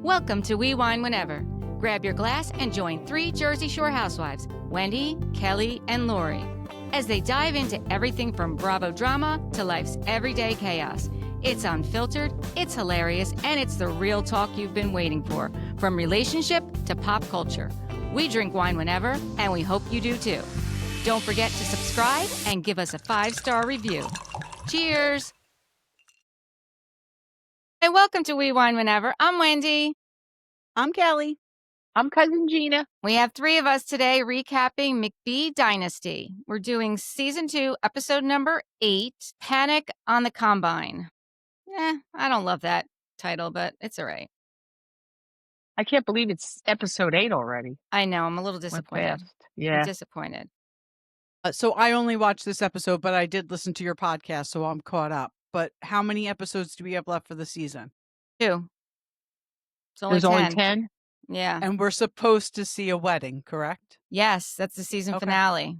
Welcome to We Wine Whenever. Grab your glass and join 3 Jersey Shore housewives, Wendy, Kelly, and Lori, as they dive into everything from Bravo drama to life's everyday chaos. It's unfiltered, it's hilarious, and it's the real talk you've been waiting for, from relationship to pop culture. We drink wine whenever, and we hope you do too. Don't forget to subscribe and give us a 5-star review. Cheers! Hey, welcome to We Wine Whenever. I'm Wendy. I'm Kelly. I'm Cousin Gina. We have 3 of us today recapping McBee Dynasty. We're doing Season 2, Episode number 8, Panic on the Combine. I don't love that title, but it's all right. I can't believe it's episode 8 already. I know, I'm a little disappointed. Yeah. I'm disappointed. So I only watched this episode, but I did listen to your podcast, so I'm caught up. But how many episodes do we have left for the season? 2. There's only 10? Yeah. And we're supposed to see a wedding, correct? Yes, that's the season finale.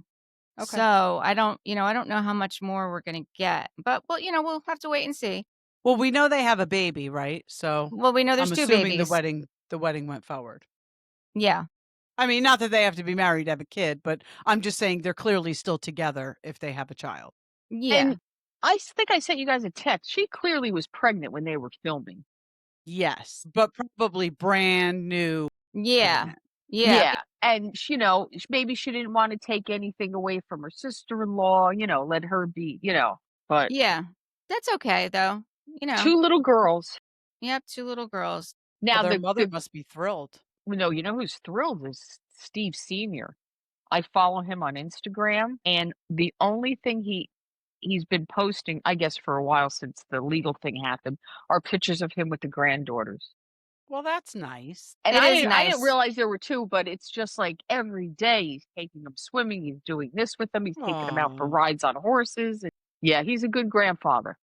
Okay. So I don't know how much more we're going to get, but we'll have to wait and see. Well, we know they have a baby, right? So We know there's I'm 2 assuming babies. the wedding went forward. Yeah. I mean, not that they have to be married to have a kid, but I'm just saying they're clearly still together if they have a child. Yeah. And I think I sent you guys a text. She clearly was pregnant when they were filming. Yes, but probably brand new. Yeah. pregnant. Yeah. And, maybe she didn't want to take anything away from her sister-in-law, let her be, but Yeah. That's okay though. 2 little girls. Yep, 2 little girls. Now Well, their the mother must be thrilled. No, who's thrilled is Steve Sr. I follow him on Instagram, and the only thing he's been posting, I guess for a while since the legal thing happened, are pictures of him with the granddaughters. Well, that's nice. And It I is didn't nice. realize there were 2, but it's just like every day he's taking them swimming, he's doing this with them, he's taking them out for Aw. rides on horses. And yeah, he's a good grandfather.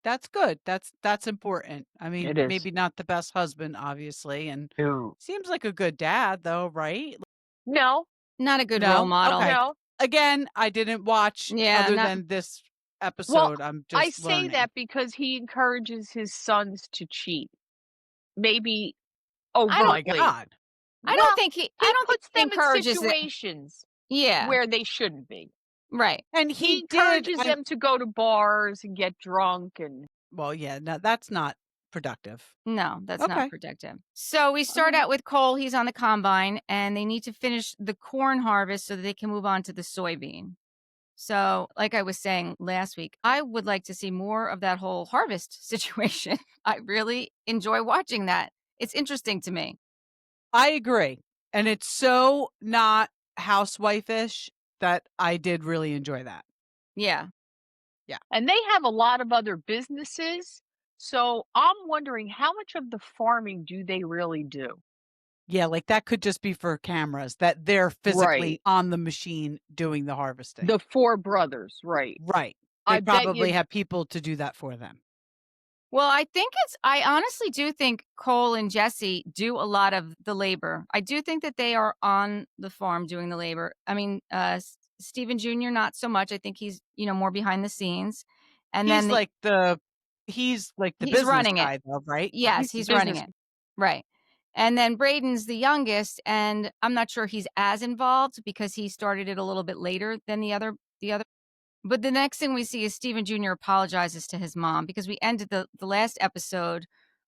That's good. That's important. I mean, It is. maybe not the best husband, obviously, and No. seems like a good dad, though, right? No. Not a good No? role model. Okay. No. Again, I didn't watch Yeah, other not- than this episode. I'm just I say learning. that because he encourages his sons to cheat. Maybe I don't- Oh my overtly. God. I Well, don't think he puts them in encourages it. situations Yeah. where they shouldn't be. Right. And He he encourages did. them to go to bars and get drunk and Well, yeah, no, that's not productive. No, that's Okay. not productive. So we start out with Cole. He's on the combine, and they need to finish the corn harvest so that they can move on to the soybean. So, like I was saying last week, I would like to see more of that whole harvest situation. I really enjoy watching that. It's interesting to me. I agree. And it's so not housewife-ish that I did really enjoy that. Yeah. and they have a lot of other businesses. So I'm wondering how much of the farming do they really do? Yeah, like that could just be for cameras, that they're physically Right. on the machine doing the harvesting. The 4 brothers, right? Right. They I bet probably you have people to do that for them. Well, I honestly do think Cole and Jesse do a lot of the labor. I do think that they are on the farm doing the labor. I mean, Stephen Jr., not so much. I think he's, more behind the scenes. And He's then like the he's business running it. guy, though, right? Yes, He's he's the running business- it. Right. And then Braden's the youngest, and I'm not sure he's as involved because he started it a little bit later than the other. But the next thing we see is Stephen Jr. apologizes to his mom because we ended the last episode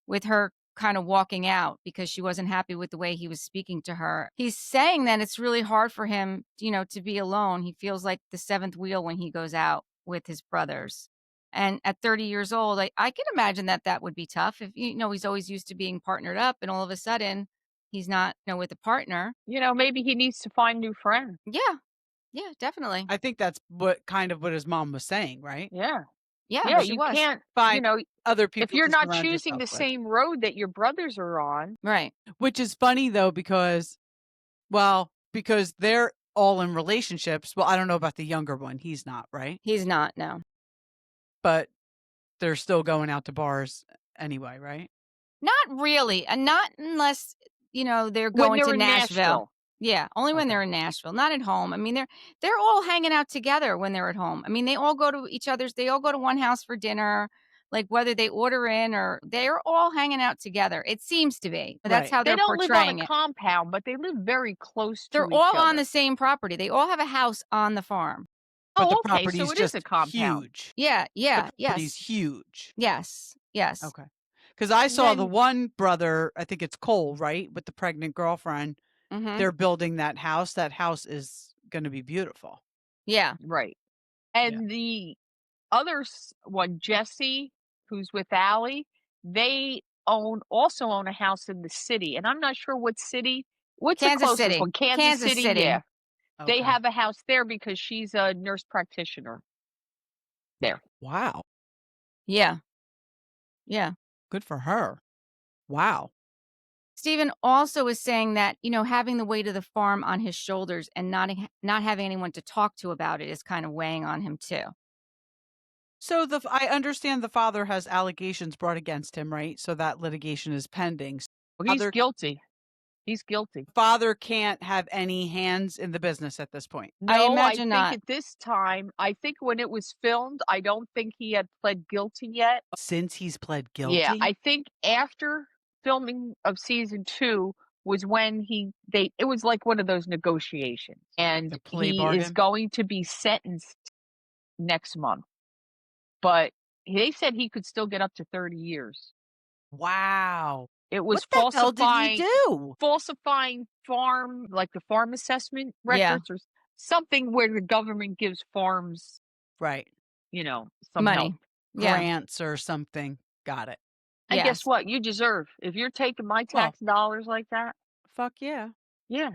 with her kind of walking out because she wasn't happy with the way he was speaking to her. He's saying that it's really hard for him, to be alone. He feels like the 7th wheel when he goes out with his brothers. And at 30 years old, I can imagine that would be tough if, he's always used to being partnered up and all of a sudden he's not, with a partner. Maybe he needs to find new friends. Yeah. Yeah, definitely. I think that's what his mom was saying, right? Yeah. Yeah, Yeah, she you was. can't, Find other people. if you're to not surround choosing the yourself with. same road that your brothers are on. Right. Which is funny though, because they're all in relationships. Well, I don't know about the younger one. He's not, right? He's not, no. But they're still going out to bars anyway, right? Not really. And not unless, they're When going they're to in Nashville. Yeah, only when Okay. they're in Nashville, not at home. I mean, they're all hanging out together when they're at home. I mean, they all go to one house for dinner. Like, whether they order in or they're all hanging out together. It seems to be. That's Right. how They they're don't live on a portraying it. compound, but they live very close to They're each all on other. the same property. They all have a house on the farm. But the Oh, okay, so property's it is a just compound. huge. Yeah, The yeah, property's yes, huge. yes, yes. Okay. Because I And saw the then one brother, I think it's Cole, right? With the pregnant girlfriend. Mhm. They're building that house. That house is going to be beautiful. Yeah. right. Yeah. And the other one, Jesse, who's with Alli, they also own a house in the city, and I'm not sure what city. What's the Kansas closest City. one? Kansas Kansas City, City. yeah. They Okay. have a house there because she's a nurse practitioner there. Wow. Yeah. Yeah. Good for her. Wow. Stephen also is saying that, having the weight of the farm on his shoulders and not having anyone to talk to about it is kind of weighing on him too. So I understand the father has allegations brought against him, right? So that litigation is pending. Well, he's Father, guilty. He's guilty. father can't have any hands in the business at this point. I No, I imagine think not. at this time, I think when it was filmed, I don't think he had pled guilty yet. Since he's pled Yeah, guilty? I think after filming of season 2 was when it was like one of those negotiations, and The plea he is bargain? going to be sentenced next month. But they said he could still get up to 30 years. Wow. It What was the hell did he do? falsifying the farm assessment Yeah. records or something where the government gives farms, Right. some help. Money. Yeah. Grants or something. Got it. And guess Yes. what? You deserve. If you're taking my Well, tax dollars like that, fuck yeah. yeah,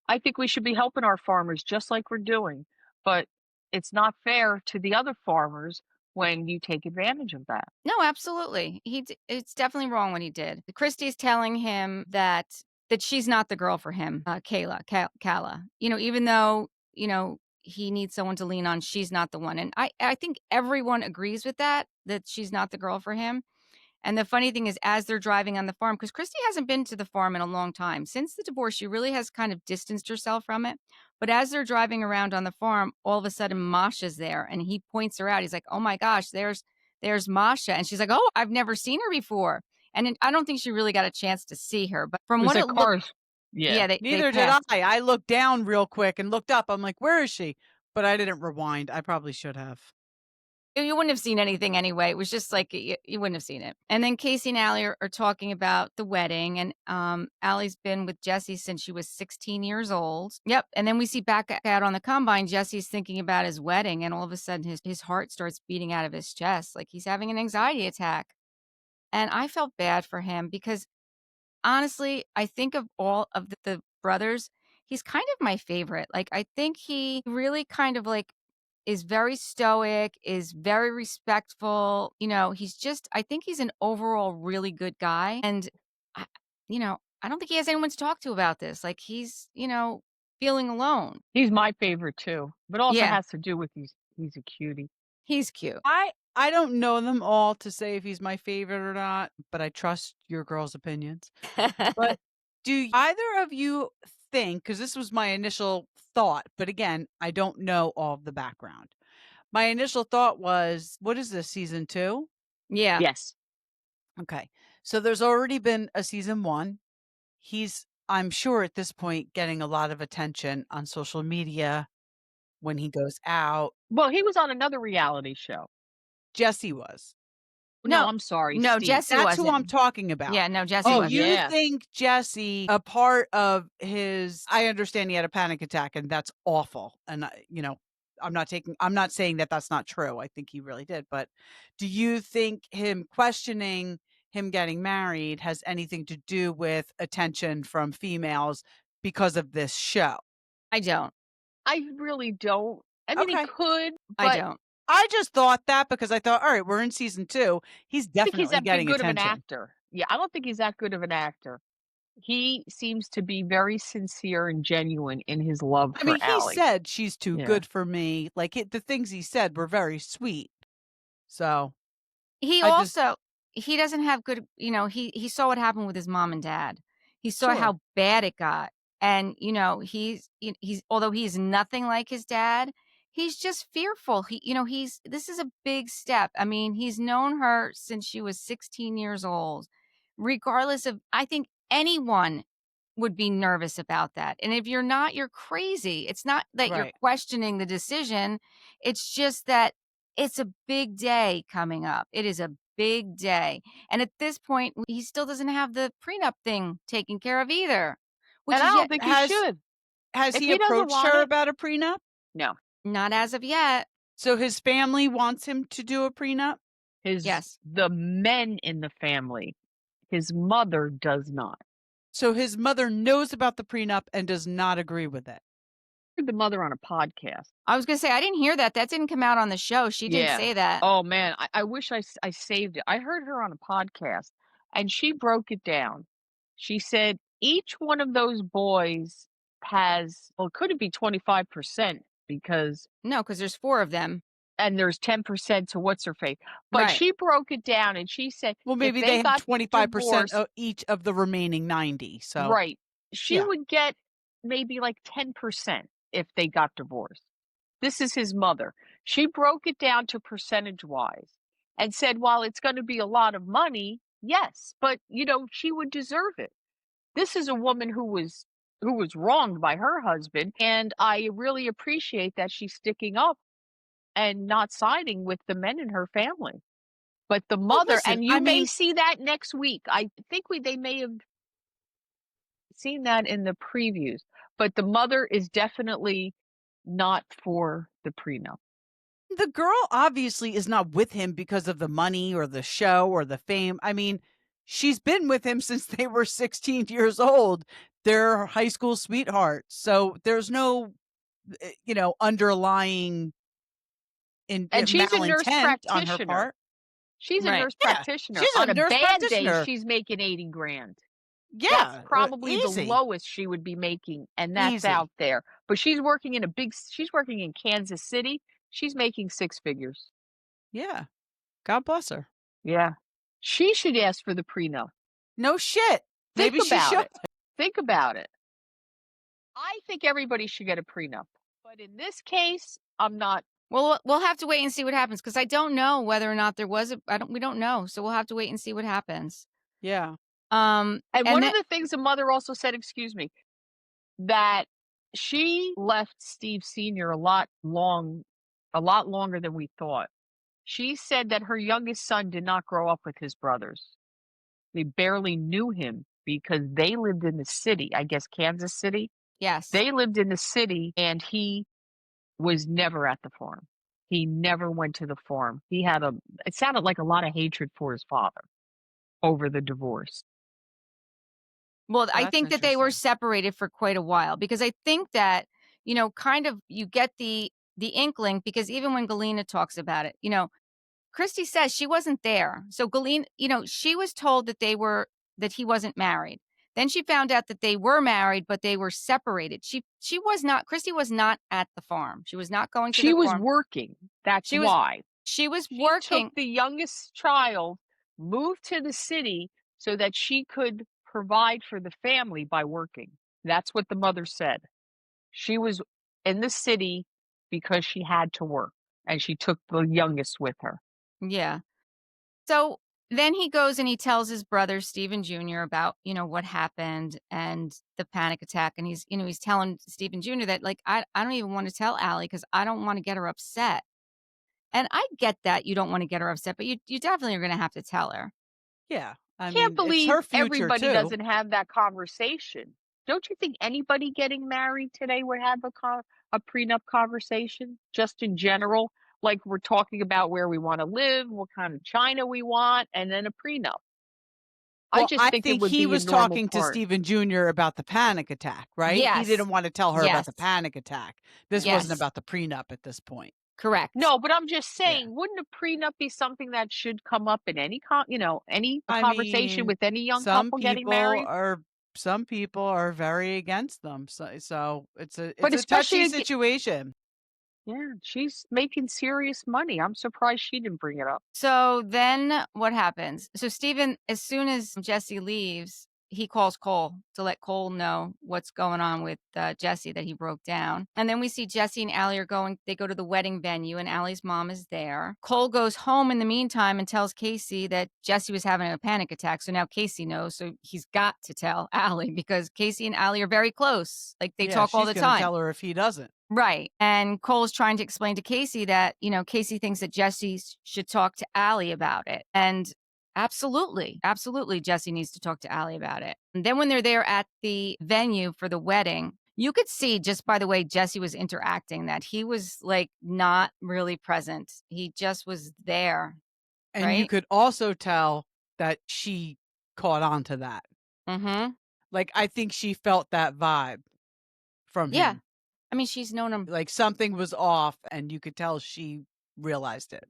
I think we should be helping our farmers just like we're doing. But it's not fair to the other farmers when you take advantage of that. No, absolutely. It's definitely wrong what he did. Kristi's telling him that she's not the girl for him, Calah. Even though, he needs someone to lean on, she's not the one. And I think everyone agrees with that she's not the girl for him. And the funny thing is, as they're driving on the farm, because Kristi hasn't been to the farm in a long time. Since the divorce, she really has kind of distanced herself from it. But as they're driving around on the farm, all of a sudden Masha's there and he points her out. He's like, "Oh my gosh, there's Masha." And she's like, "Oh, I've never seen her before." And I don't think she really got a chance to see her. But from Because what the it looked, cars, yeah. yeah, they Neither did passed. I looked down real quick and looked up. I'm like, where is she? But I didn't rewind. I probably should have. You wouldn't have seen anything anyway. It was just like you wouldn't have seen it. And then Kacie and Alli are talking about the wedding, and Allie's been with Jesse since she was 16 years old. Yep. And then we see back out on the combine, Jesse's thinking about his wedding, and all of a sudden his heart starts beating out of his chest, like he's having an anxiety attack. And I felt bad for him because honestly, I think of all of the brothers, he's kind of my favorite. Like I think he really kind of like is very stoic, is very respectful. I think he's an overall really good guy. And, I, I don't think he has anyone to talk to about this. Like he's feeling alone. He's my favorite too. But also Yeah, has to do with he's a cutie. he's cute. I don't know them all to say if he's my favorite or not, but I trust your girls' opinions. But do either of you think, because this was my initial thought, but again, I don't know all of the background. My initial thought was, what is this, season 2? Yeah. Yes. Okay. So there's already been a season 1. He's, I'm sure at this point, getting a lot of attention on social media when he goes out. Well, he was on another reality show. Jesse was. No, No, I'm sorry, no, Steve. Jesse That's who I'm wasn't. talking about. Yeah, no, Jesse Oh, Do wasn't. you yeah. think Jesse, a part of his, I understand he had a panic attack and that's awful. And, I'm not saying that that's not true. I think he really did. But do you think him questioning him getting married has anything to do with attention from females because of this show? I don't. I really don't. I mean, he Okay. could, I but don't. I just thought that because I thought, all right, we're in season 2. He's I think he's definitely that getting good of an attention. actor. Yeah, I don't think he's that good of an actor. He seems to be very sincere and genuine in his love I for mean, he Alli. said she's too Yeah. good for me. Like the things he said were very sweet. So He I just, also he doesn't have good, he saw what happened with his mom and dad. He saw sure. how bad it got. And, he's although he's nothing like his dad, he's just fearful. This is a big step. I mean, he's known her since she was 16 years old. Regardless of, I think anyone would be nervous about that. And if you're not, you're crazy. It's not that you're Right. questioning the decision. It's just that it's a big day coming up. It is a big day. And at this point, he still doesn't have the prenup thing taken care of either, which And I is don't yet think he Has should. has If he he doesn't approached want her it, about a prenup? no. not as of yet. So his family wants him to do a prenup? Yes. The men in the family, his mother does not. So his mother knows about the prenup and does not agree with it. I heard the mother on a podcast. I was going to say, I didn't hear that. That didn't come out on the show. She didn't Yeah. say that. Oh man, I wish I saved it. I heard her on a podcast and she broke it down. She said each one of those boys has, well, could it be 25% because, No, because there's 4 of them. and there's 10% to what's her face. But Right. she broke it down and she said, Well, if maybe they they have got 25% divorced, of each of the remaining 90. So right, she yeah. would get maybe like 10% if they got divorced. This is his mother. She broke it down to percentage wise and said, while it's going to be a lot of money, yes, but she would deserve it. This is a woman who was wronged by her husband, and I really appreciate that she's sticking up and not siding with the men in her family. But the Well, mother, listen, and you may see that next week. I think they may have seen that in the previews, but the mother is definitely not for the prenup. the girl obviously is not with him because of the money or the show or the fame. I mean, she's been with him since they were 16 years old. They're high school sweethearts. So there's no, underlying And she's a nurse malintent on her practitioner. part. She's a Right. nurse Yeah, practitioner. she's a On a nurse bad day, practitioner. she's making 80 grand. Yeah, That's probably the easy. lowest she would be making, and that's Easy. out there. But she's working in Kansas City. She's making 6 figures. Yeah. God bless her. Yeah. She should ask for the prenup. No shit. Think Maybe she about should. it. Think about it. I think everybody should get a prenup. But in this case, I'm not. Well, we'll have to wait and see what happens because I don't know whether or not there was we don't know. So we'll have to wait and see what happens. Yeah. And and one that- of the things the mother also said, excuse me, that she left Steve Sr. a lot longer than we thought. She said that her youngest son did not grow up with his brothers. They barely knew him because they lived in the city, I guess Kansas City. yes. They lived in the city and he was never at the farm. He never went to the farm. It sounded like a lot of hatred for his father over the divorce. Well, I That's think that they were interesting. separated for quite a while because I think that, kind of you get the inkling because even when Galena talks about it, Kristi says she wasn't there. So Galena, she was told that he wasn't married. Then she found out that they were married, but they were separated. Kristi was not at the farm. She was not going to She the was farm. working. That's She was why. She was She working. took the youngest child, moved to the city so that she could provide for the family by working. That's what the mother said. She was in the city because she had to work, and she took the youngest with her. Yeah. So then he goes and he tells his brother, Stephen Jr., about, what happened and the panic attack. And he's telling Stephen Jr. that, like, I don't even want to tell Alli because I don't want to get her upset. And I get that you don't want to get her upset, but you definitely are going to have to tell her. Yeah. I Can't mean, it's believe her future everybody too. doesn't have that conversation. Don't you think anybody getting married today would have a prenup conversation, just in general? Like we're talking about where we want to live, what kind of china we want, and then a prenup. Well, I just think it would he be was a normal talking to part. Stephen Jr. about the panic attack, right? He Yes. didn't want to tell her about the Yes. panic attack. This Yes. wasn't about the prenup at this point. Correct. No, but I'm just saying, wouldn't a prenup be something that should come up in any conversation with any young couple getting married? Some people are very against them. So it's a But touchy especially situation. Yeah, she's making serious money. I'm surprised she didn't bring it up. So then what happens? So Stephen, as soon as Jesse leaves, he calls Cole to let Cole know what's going on with Jesse, that he broke down. And then we see Jesse and Alli they go to the wedding venue, and Allie's mom is there. Cole goes home in the meantime and tells Kacie that Jesse was having a panic attack. So now Kacie knows. So he's got to tell Alli, because Kacie and Alli are very close. Like, they talk all the she's gonna time. tell her if he doesn't. Right. And Cole's trying to explain to Kacie that, Kacie thinks that Jesse should talk to Alli about it. And absolutely, Jesse needs to talk to Alli about it. And then when they're there at the venue for the wedding, you could see just by the way Jesse was interacting that he was like not really present. He just was there. And you Right? could also tell that she caught on to that. Mm-hmm. Like, I think she felt that vibe from Yeah. him. I mean, she's known him. Like, something was off, and you could tell she realized it.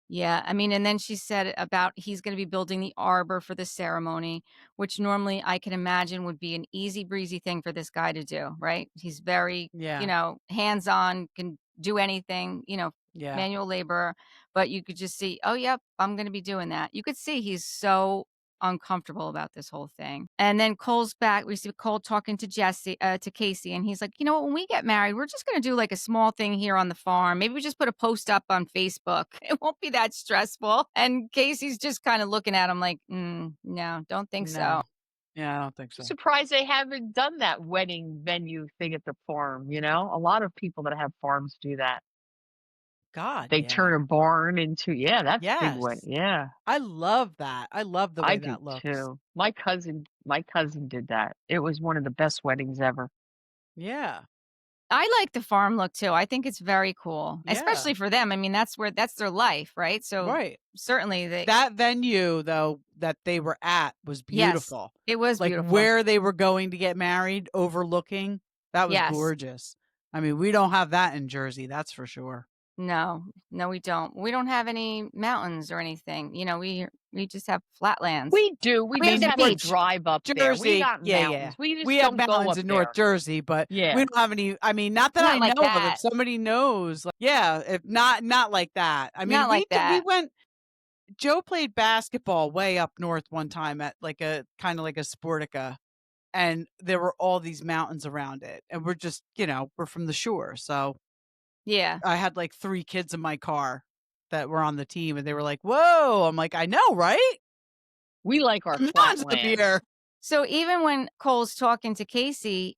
Yeah, I mean, and then she said about he's going to be building the arbor for the ceremony, which normally I can imagine would be an easy breezy thing for this guy to do, right? He's very, Yeah. hands-on, can do anything, Yeah. manual labor, but you could just see, oh, yep, I'm going to be doing that. You could see he's so uncomfortable about this whole thing. And then Cole's back. We see Cole talking to Kacie, and he's like, you know what, when we get married, we're just going to do like a small thing here on the farm. Maybe we just put a post up on Facebook. It won't be that stressful. And Casey's just kind of looking at him like, no, don't think so. Yeah, I don't think so. Surprised they haven't done that wedding venue thing at the farm, A lot of people that have farms do that. God, They yeah. turn a barn into that's big wedding. Yes. Yeah. I love that. I love the way I do that looks. too. My cousin did that. It was one of the best weddings ever. Yeah. I like the farm look too. I think it's very cool, Yeah. especially for them. I mean, that's their life, right? So Right. certainly that venue though that they were at was beautiful. Yes, it was like beautiful. where they were going to get married, overlooking, that was gorgeous. I mean, we don't have that in Jersey, that's for sure. No, we don't. We don't have any mountains or anything. We just have flatlands. We do. We just have to drive up there. We Jersey, got mountains. We just we have don't go mountains up in there. North Jersey, but we Yeah. don't have any. I mean, not that Not I like know of. that. If somebody knows, like, if not like that. I mean, Not like we that. went. Joe played basketball way up north one time at like a kind of like a Sportica, and there were all these mountains around it, and we're just we're from the shore, so Yeah. I had like 3 kids in my car that were on the team, and they were like, "Whoa!" I'm like, "I know, right? We like our Mountains up flatland. here." So even when Cole's talking to Kacie,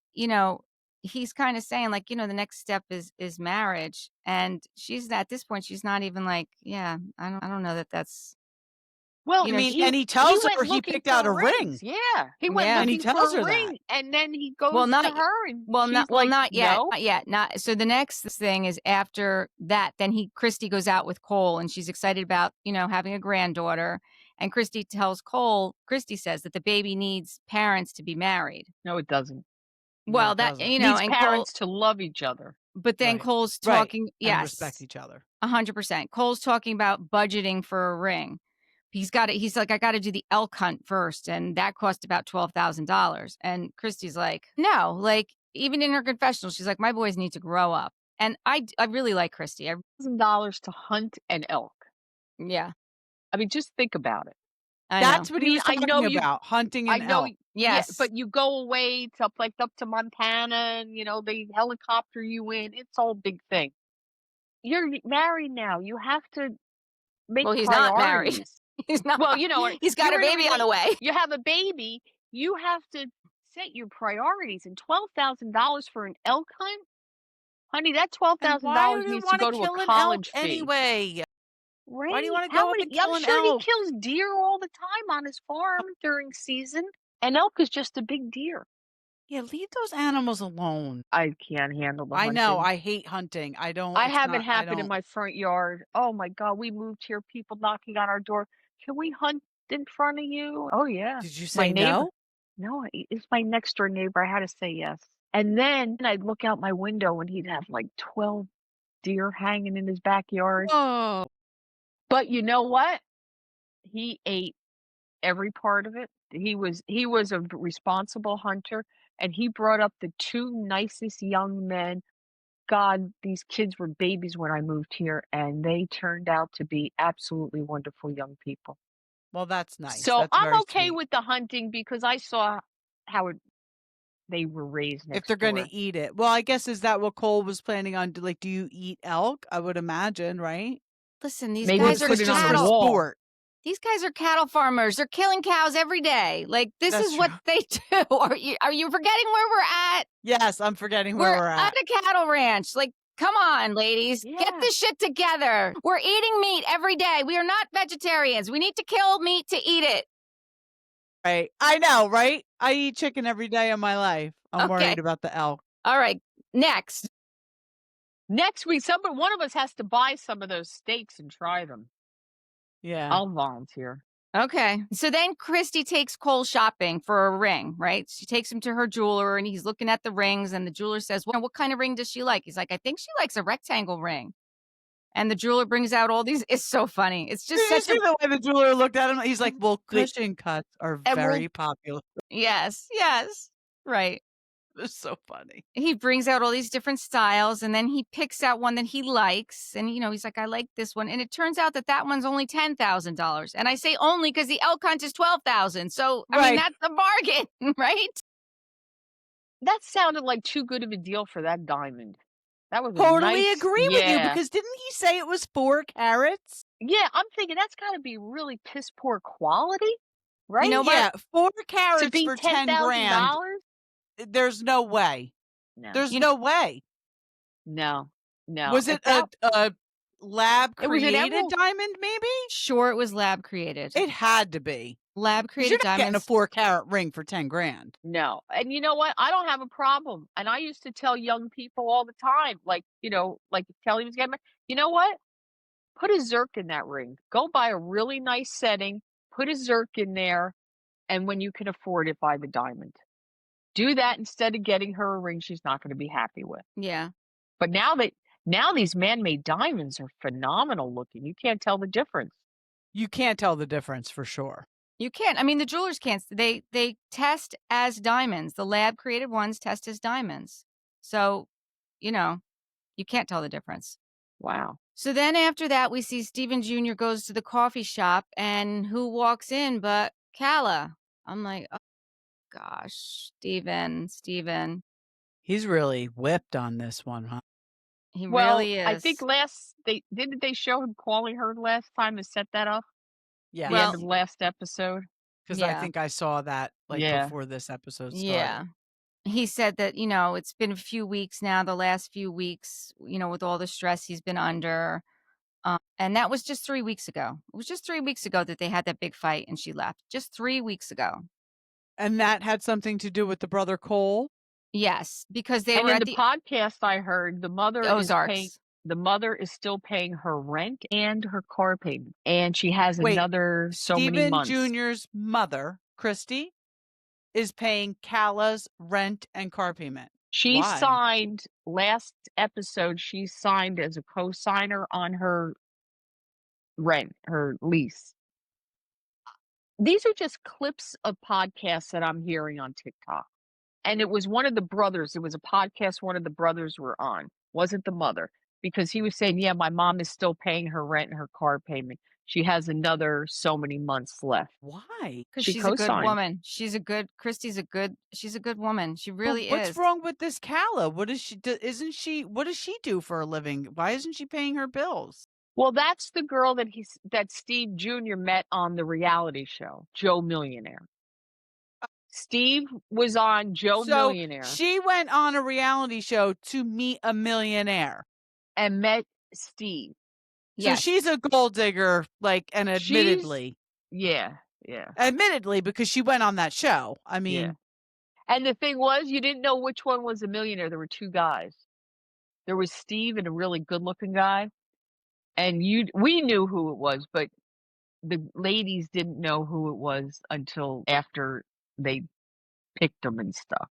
he's kind of saying like, the next step is marriage, and she's at this point, she's not even like, yeah, I don't know that that's. Well, I mean, and he tells her he picked out a ring. Yeah, he went Yeah. looking And he tells for a her that. ring, and then he goes Well, not- to her, and Well, she's not like, not yet, no. not yet, not. So the next thing is after that, then Kristi goes out with Cole, and she's excited about having a granddaughter. And Kristi says that the baby needs parents to be married. No, it doesn't. Well, it that doesn't. Needs and parents to love each other. but then Right. Cole's Right. talking, And yes, respect each other. 100%. Cole's talking about budgeting for a ring. He's like, I got to do the elk hunt first, and that cost about $12,000. And Kristi's like, no, like even in her confessional, she's like, my boys need to grow up. And I really like Kristi. $1,000 to hunt an elk. Yeah, I mean, just think about it. That's what he was I know talking about, hunting I an know, elk. yes, but you go away to up to Montana, and they helicopter you in. It's all a big thing. You're married now. You have to make well, he's priorities. not married. He's not. Well, he's got a you're in baby on the way. You have a baby. You have to set your priorities. And $12,000 for an elk hunt, honey, that $12,000 needs to go to a college fee. Anyway? Right? Why do you want to go up and kill I'm an sure elk? he kills deer all the time on his farm during season. An elk is just a big deer. Yeah, leave those animals alone. I can't handle the I hunting. know. I hate hunting. I don't. I it's have it not- I happen in don't- my front yard. Oh my God, we moved here, people knocking on our door. Can we hunt in front of you? Oh yeah. Did you My say neighbor. no? No, it's my next door neighbor. I had to say yes. And then I'd look out my window and he'd have like 12 deer hanging in his backyard. Oh, But you know what? He ate every part of it. He was a responsible hunter, and he brought up the 2 nicest young men. God, these kids were babies when I moved here, and they turned out to be absolutely wonderful young people. Well, that's nice. So That's I'm very okay sweet. with the hunting because I saw how they were raised If next they're gonna door. eat it. Well, I guess is that what Cole was planning on? Like, do you eat elk? I would imagine, right? Listen, these Maybe guys are put Because it on just the for cattle. wall. sport. These guys are cattle farmers. They're killing cows every day. Like, this That's is what true. they do. Are you forgetting where we're at? Yes, I'm forgetting where We're we're at at. a cattle ranch. Like, come on, ladies. Get Yeah. this shit together. We're eating meat every day. We are not vegetarians. We need to kill meat to eat it. Right. I know, right? I eat chicken every day of my life. I'm Okay. worried about the elk. All right. Next. Next week, one of us has to buy some of those steaks and try them. Yeah. I'll volunteer. Okay. So then Kristi takes Cole shopping for a ring, right? She takes him to her jeweler and he's looking at the rings and the jeweler says, well, what kind of ring does she like? He's like, I think she likes a rectangle ring. And the jeweler brings out all these. It's so funny. It's just Did you such see a. the way the jeweler looked at him? He's like, well, Wait. cushion cuts are And we'll- very popular. Yes. Yes. Right. It's so funny. He brings out all these different styles and then he picks out one that he likes. And, he's like, I like this one. And it turns out that one's only $10,000. And I say only because the elk hunt is $12,000. So, I mean, Right. that's a bargain, right? That sounded like too good of a deal for that diamond. That was a Totally nice, agree with you yeah. because didn't he say it was 4 carats? Yeah, I'm thinking that's got to be really piss poor quality, right? You know what? Yeah, 4 To carats be for 10 grand. $10,000? There's no way. No, There's no way. no. Was If it that- a lab It was an created emerald. diamond? Maybe Sure, it was lab created. it had to be. Lab 'Cause you're created not getting a diamonds. 4 carat ring for 10 grand. No. And you know what? I don't have a problem. And I used to tell young people all the time, like Kelly was getting married. You know what? Put a zirc in that ring. Go buy a really nice setting, put a zirc in there, and when you can afford it, buy the diamond. Do that instead of getting her a ring she's not going to be happy with. Yeah. But now these man-made diamonds are phenomenal looking. You can't tell the difference. You can't tell the difference for sure. You can't. I mean, the jewelers can't. They test as diamonds. The lab created ones test as diamonds. So, you can't tell the difference. Wow. So then after that, we see Stephen Jr. goes to the coffee shop and who walks in but Calah. I'm like, oh, gosh, Stephen. He's really whipped on this one, huh? He Well, really is. I think didn't they show him calling her last time to set that up? Yeah. The Well, end of the last episode. Because I yeah. think I saw that Yeah. before this episode started. Yeah. He said that, it's been a few weeks now, the last few weeks, with all the stress he's been under. And that was just 3 weeks ago. It was just 3 weeks ago that they had that big fight and she left. Just 3 weeks ago. And that had something to do with the brother Cole? Yes, because they And were in at the podcast I heard the mother Ozarks. is still paying her rent and her car payment. And she has Wait, another so many Stephen months. Jr.'s mother, Kristi, is paying Calah's rent and car payment. She Why? signed last episode, she signed as a co-signer on her rent, her lease. These are just clips of podcasts that I'm hearing on TikTok. And it was one of the brothers. It was a podcast one of the brothers were on. Wasn't the mother. Because he was saying, yeah, my mom is still paying her rent and her car payment. She has another so many months left. Why? Because She she's a good co-signed. woman. She's a good woman. She really What's is. wrong with this Calah? What does she do? What does she do for a living? Why isn't she paying her bills? Well, that's the girl that Steve Jr. met on the reality show, Joe Millionaire. Steve was on Joe Millionaire She went on a reality show to meet a millionaire. and met Steve. Yes. So she's a gold digger, and admittedly. Yeah. Admittedly, because she went on that show. I mean, Yeah. And the thing was, you didn't know which one was a millionaire. There were two guys. There was Steve and a really good-looking guy. And we knew who it was, but the ladies didn't know who it was until after they picked them and stuff.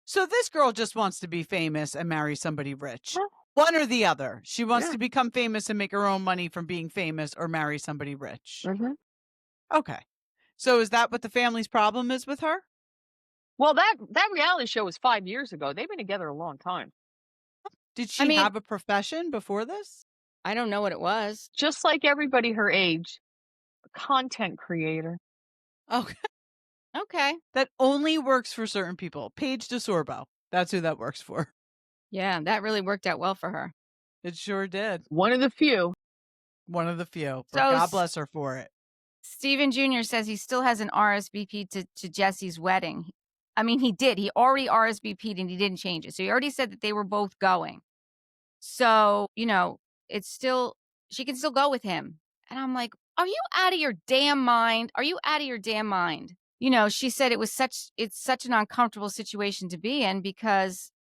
so this girl just wants to be famous and marry somebody rich. Yeah. One or the other. She wants Yeah. to become famous and make her own money from being famous or marry somebody rich. Mm-hmm. Okay. So is that what the family's problem is with her? Well, that reality show was 5 years ago. They've been together a long time. Did she have a profession before this? I don't know what it was. Just like everybody her age, content creator. Okay. Okay. That only works for certain people. Paige DeSorbo. That's who that works for. Yeah, that really worked out well for her. It sure did. One of the few. One of the few. But So God bless her for it. Steven Jr. says he still has an RSVP to Jesse's wedding. I mean, he did. He already RSVP'd and he didn't change it. So he already said that they were both going. So, it's still, she can still go with him. And I'm like, are you out of your damn mind? Are you out of your damn mind? She said it's such an uncomfortable situation to be in because,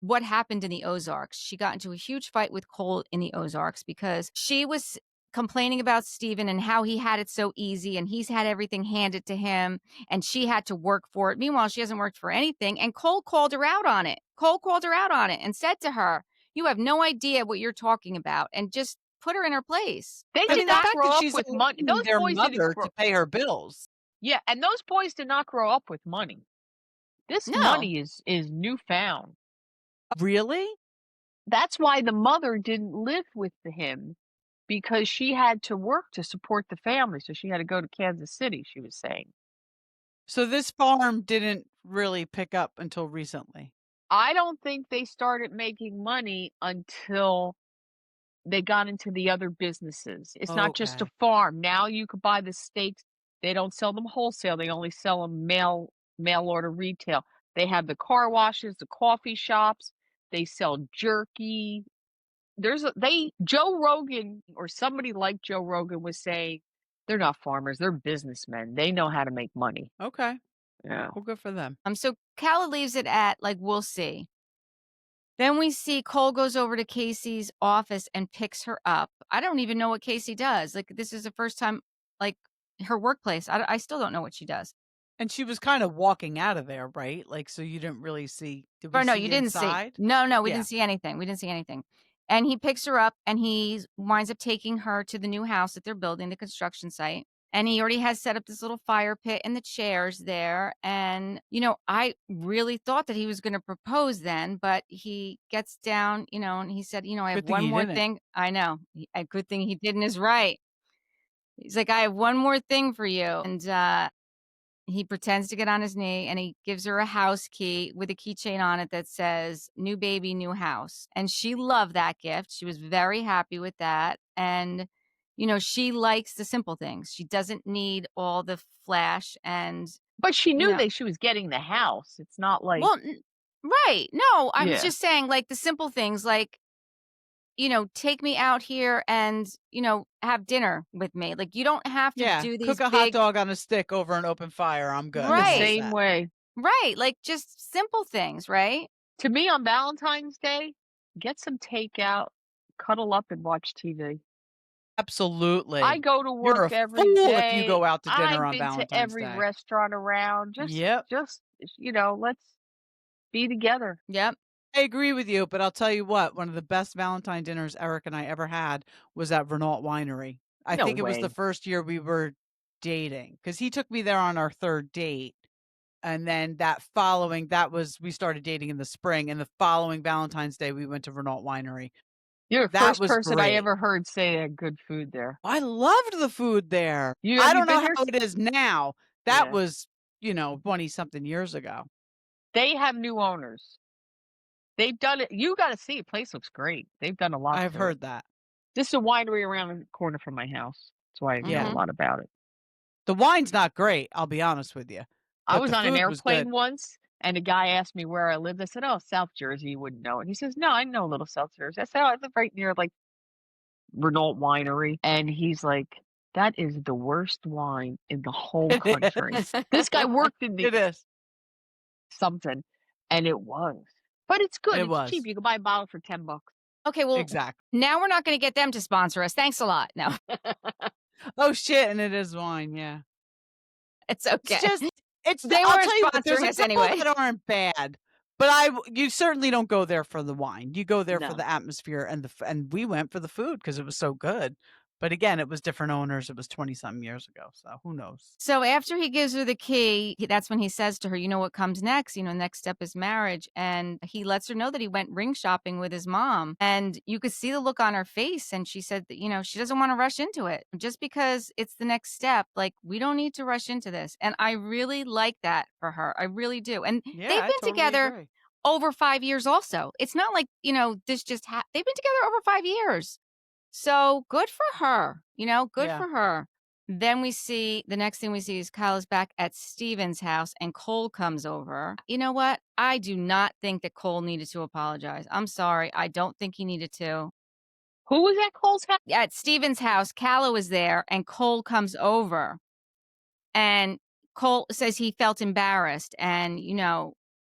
what happened in the Ozarks. She got into a huge fight with Cole in the Ozarks because she was complaining about Steven and how he had it so easy and he's had everything handed to him and she had to work for it. Meanwhile, she hasn't worked for anything. And Cole called her out on it. Cole called her out on it and said to her, "You have no idea what you're talking about," and just put her in her place. They I did mean, the not fact grow that up she's with money. asking Those their boys didn't mother grow. to pay her bills. Yeah, and those boys did not grow up with money. This No. money is newfound. Really? That's why the mother didn't live with him, because she had to work to support the family. So she had to go to Kansas City, she was saying. So this farm didn't really pick up until recently. I don't think they started making money until they got into the other businesses. It's not just a Okay. farm. Now you could buy the steaks. They don't sell them wholesale. They only sell them mail order retail. They have the car washes, the coffee shops. They sell jerky. Joe Rogan or somebody like Joe Rogan was saying they're not farmers, they're businessmen. They know how to make money. Okay. Yeah. Well, good for them. So Calah leaves it at like, we'll see. Then we see Cole goes over to Kacie's office and picks her up. I don't even know what Kacie does. Like, this is the first time, like, her workplace. I still don't know what she does. And she was kind of walking out of there, right? Like, so you didn't really see. Did we Or no, see you didn't inside? see. No, we Yeah. didn't see anything. We didn't see anything. And he picks her up and he winds up taking her to the new house that they're building, the construction site. And he already has set up this little fire pit and the chairs there. And, I really thought that he was going to propose then, but he gets down, and he said, I have Good thing one he more didn't. thing. I know. A good thing he didn't is right. He's like, I have one more thing for you. And he pretends to get on his knee and he gives her a house key with a keychain on it that says, "New baby, new house." And she loved that gift. She was very happy with that. And, she likes the simple things. She doesn't need all the flash and, But she you knew know, that she was getting the house. It's not like well, right. No, I was Yeah. just saying like the simple things like, take me out here and, have dinner with me. Like, you don't have to Yeah. do these Cook a hot big, dog on a stick over an open fire. I'm good. the Right. I'm all same set. way. right. Like just simple things, right? To me, on Valentine's Day, get some takeout, cuddle up and watch TV. Absolutely. I go to You're work a every fool day. if you go out to dinner I've on been to Valentine's every Day. restaurant around. Yep. Just let's be together. Yep. I agree with you, but I'll tell you what, one of the best Valentine dinners Eric and I ever had was at Renault Winery. I No think it was the way. first year we were dating because he took me there on our third date. And then we started dating in the spring, and the following Valentine's Day, we went to Renault Winery. You're the That first was person I great. ever heard say they had good food there. I loved the food there. Have I you don't know been how there? it is now. That Yeah. was, 20 something years ago. They have new owners. They've done it. You got to see it. Place looks great. They've done a lot. I've to heard it. that. This is a winery around the corner from my house. That's why I know Yeah. a lot about it. The wine's not great, I'll be honest with you. I But was the on an food was airplane good. once, and a guy asked me where I lived. I said, "Oh, South Jersey." You wouldn't know it. He says, "No, I know a little South Jersey." I said, "Oh, I live right near like Renault Winery," and he's like, "That is the worst wine in the whole It country." is. This guy worked in the It is. something, and it was. But it's good. It It's was. cheap. You can buy a bottle for $10. Okay, well, Exactly. now we're not going to get them to sponsor us. Thanks a lot. No, Oh shit, and it is wine, yeah. it's okay. They I'll weren't tell you what, there's sponsoring a us couple anyway. that aren't bad. But you certainly don't go there for the wine. You go there for No. the atmosphere and and we went for the food because it was so good. But again, it was different owners. It was 20-something years ago, so who knows? So after he gives her the key, that's when he says to her, "You know what comes next? Next step is marriage." And he lets her know that he went ring shopping with his mom. And you could see the look on her face. And she said that, she doesn't want to rush into it. Just because it's the next step, like, we don't need to rush into this. And I really like that for her. I really do. And Yeah, they've I been totally together agree. over 5 years also. It's not like, this just they've been together over 5 years. So good for her, good Yeah. for her. Then the next thing we see is Kyle is back at Steven's house and Cole comes over. You know what? I do not think that Cole needed to apologize. I'm sorry. I don't think he needed to. Who was at Cole's house? At Steven's house, Calah was there and Cole comes over and Cole says he felt embarrassed and,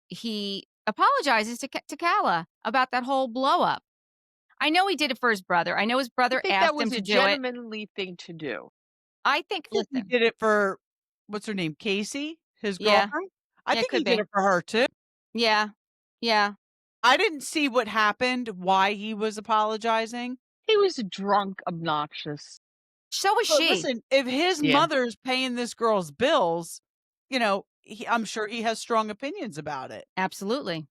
he apologizes to Calah about that whole blow up. I know he did it for his brother. I know his I brother think that asked him was to a do it. gentlemanly thing to do. I think, I think he listen, did it for what's her name? Kacie, his yeah, girlfriend? I yeah, it think he could did be. it for her too. Yeah, yeah. I didn't see what happened, why he was apologizing. He was drunk, obnoxious. So was But she. listen, if his Yeah. mother's paying this girl's bills, I'm sure he has strong opinions about it. Absolutely.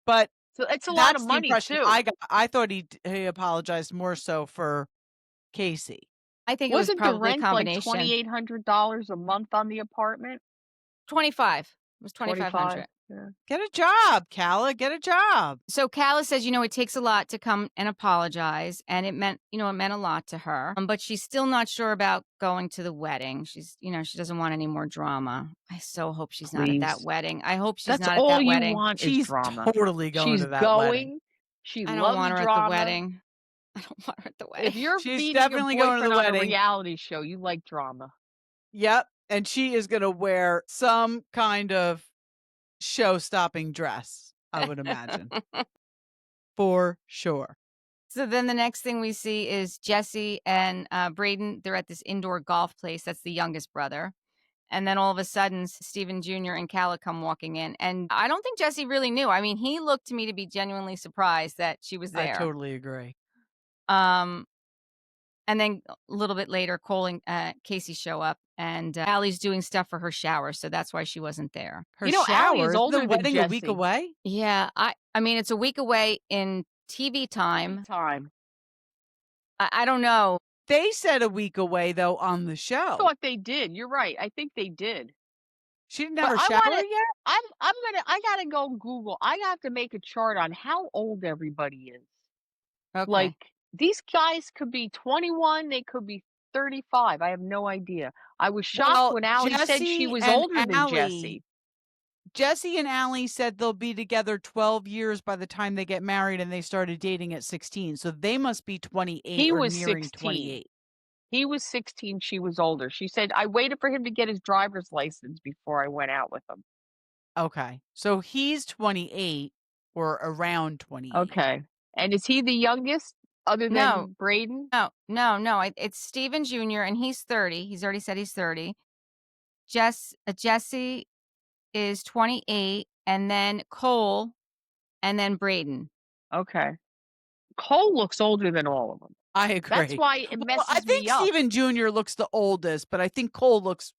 But So it's a lot of that's the money impression too. I got. I thought he apologized more so for Kacie. I think it was Wasn't the probably a rent like combination. $2,800 a month on the apartment? 25. It was 25. 2,500. Yeah. Get a job, Calah. Get a job. So Calah says, it takes a lot to come and apologize. And it meant a lot to her. But she's still not sure about going to the wedding. She's, she doesn't want any more drama. I so hope she's not at that Please. wedding. I hope she's That's not at all that you wedding. want is She's drama. totally going She's to that wedding. going. She I don't want loves her at the drama. wedding. I don't want her at the wedding. If you're She's meeting your definitely going to the boyfriend on a wedding. reality show, you like drama. Yep. And she is going to wear some kind of show-stopping dress, I would imagine. For sure. So then the next thing we see is Jesse and Braden. They're at this indoor golf place. That's the youngest brother. And then all of a sudden, Stephen Jr. and Calah come walking in. And I don't think Jesse really knew. I mean, he looked to me to be genuinely surprised that she was I there. totally agree. And then a little bit later, Cole and Kacie show up. And Alli's doing stuff for her shower. So that's why she wasn't there. Her Alli is shower, older the than wedding a week Jesse. away? Yeah. I mean, it's a week away in TV time. I don't know. They said a week away, though, on the I show. thought they did. You're right. I think they did. She didn't have But her I shower wanna yet? I gotta go Google. I have to make a chart on how old everybody is. Okay. Like, these guys could be 21, they could be 35. I have no idea. I was shocked Well, when Alli said she Jesse was and older than Alli Jesse. Jesse and Alli said they'll be together 12 years by the time they get married, and they started dating at 16. So they must be 28 He or was nearing 16. 28. He was 16, she was older. She said, "I waited for him to get his driver's license before I went out with him." Okay. So he's 28 or around 28. Okay. And is he the youngest other No. than Braden? No. It's Stephen Jr. and he's 30. He's already said he's 30. Jesse is 28, and then Cole, and then Braden. Okay. Cole looks older than all of them. I agree. That's why it messes I think me up. Stephen Jr. looks the oldest, but I think Cole looks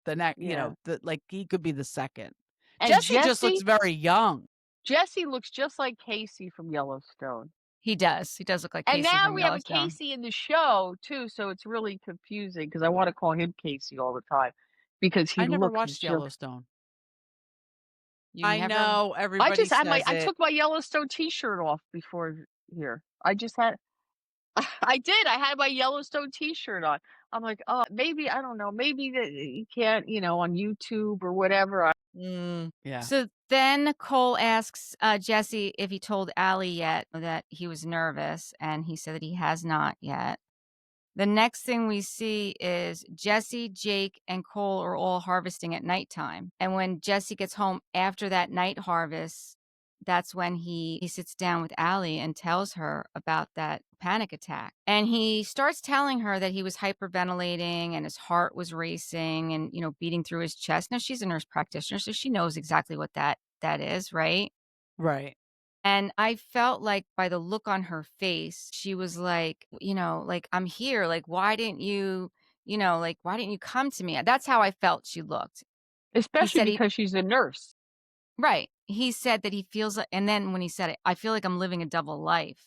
the next, Yeah. like he could be the second. And Jesse just looks very young. Jesse looks just like Kacie from Yellowstone. He does. He does look like And Kacie now from we have a Yellowstone. Kacie in the show too, so it's really confusing because I want to call him Kacie all the time because he I never looks watched just. Yellowstone. You I never- know everybody says I it. took my Yellowstone T-shirt off before here. I just had. I did. I had my Yellowstone T-shirt on. I'm like, oh, maybe I don't know. Maybe that you can't, on YouTube or whatever. Yeah. So then Cole asks Jesse if he told Alli yet that he was nervous, and he said that he has not yet. The next thing we see is Jesse, Jake, and Cole are all harvesting at nighttime. And when Jesse gets home after that night harvest, that's when he sits down with Alli and tells her about that panic attack. And he starts telling her that he was hyperventilating and his heart was racing and, beating through his chest. Now, she's a nurse practitioner, so she knows exactly what that is, right? Right. And I felt like by the look on her face, she was like, like, "I'm here. Like, why didn't you, like, why didn't you come to me?" That's how I felt she looked. He Especially said he because she's a nurse. Right. He said that he feels like, and then when he said it, "I feel like I'm living a double life.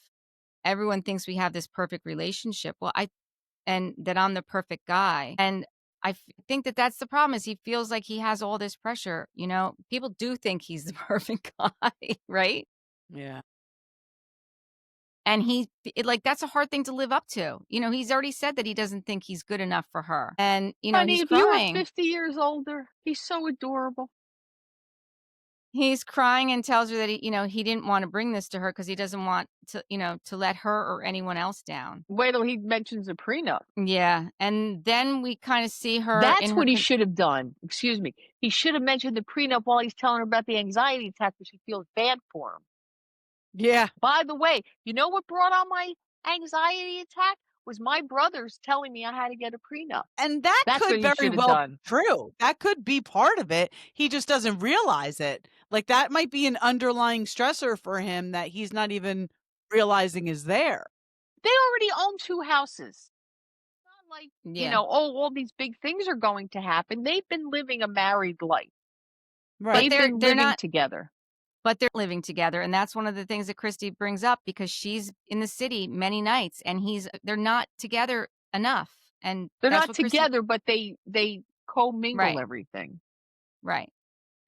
Everyone thinks we have this perfect relationship. Well, and that I'm the perfect guy." And think that that's the problem is he feels like he has all this pressure. People do think he's the perfect guy, right? Yeah. And like, that's a hard thing to live up to. He's already said that he doesn't think he's good enough for her. And, Honey, he's if you were crying. 50 years older, he's so adorable. He's crying and tells her that he didn't want to bring this to her because he doesn't want to let her or anyone else down. Wait till he mentions a prenup. Yeah. And then we kind of see her in That's her what he should have done. Excuse me. He should have mentioned the prenup while he's telling her about the anxiety attack because she feels bad for him. Yeah. By the way, you know what brought on my anxiety attack? Was my brothers telling me I had to get a prenup. And that That's what could he very should have well done. be true. That could be part of it. He just doesn't realize it. Like that might be an underlying stressor for him that he's not even realizing is there. They already own 2 houses. It's not like, Yeah. all these big things are going to happen. They've been living a married life. Right. They've been they're living not together. But they're living together, and that's one of the things that Kristi brings up because she's in the city many nights, and they're not together enough, and They're that's not what Kristi. together, but they commingle Right, everything. right.